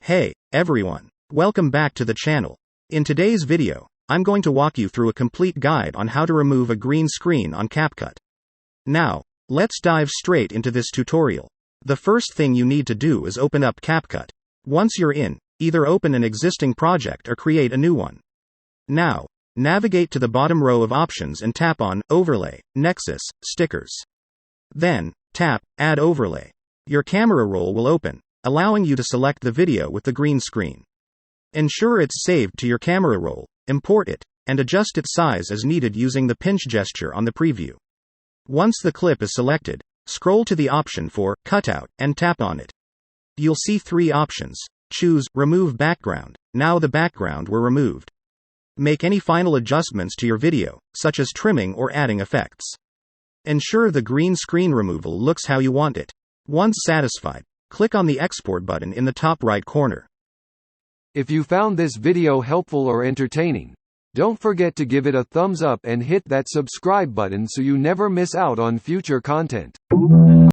Hey, everyone. Welcome back to the channel. In today's video, I'm going to walk you through a complete guide on how to remove a green screen on Capcut. Now, let's dive straight into this tutorial. The first thing you need to do is open up Capcut. Once you're in, either open an existing project or create a new one. Now, navigate to the bottom row of options and tap on Overlay, Nexus, Stickers. Then, tap Add Overlay. Your camera roll will open, allowing you to select the video with the green screen. Ensure it's saved to your camera roll, import it, and adjust its size as needed using the pinch gesture on the preview. Once the clip is selected, scroll to the option for Cutout and tap on it. You'll see three options. Choose Remove Background. Now the background were removed. Make any final adjustments to your video, such as trimming or adding effects. Ensure the green screen removal looks how you want it. Once satisfied, click on the Export button in the top right corner. If you found this video helpful or entertaining, don't forget to give it a thumbs up and hit that subscribe button so you never miss out on future content.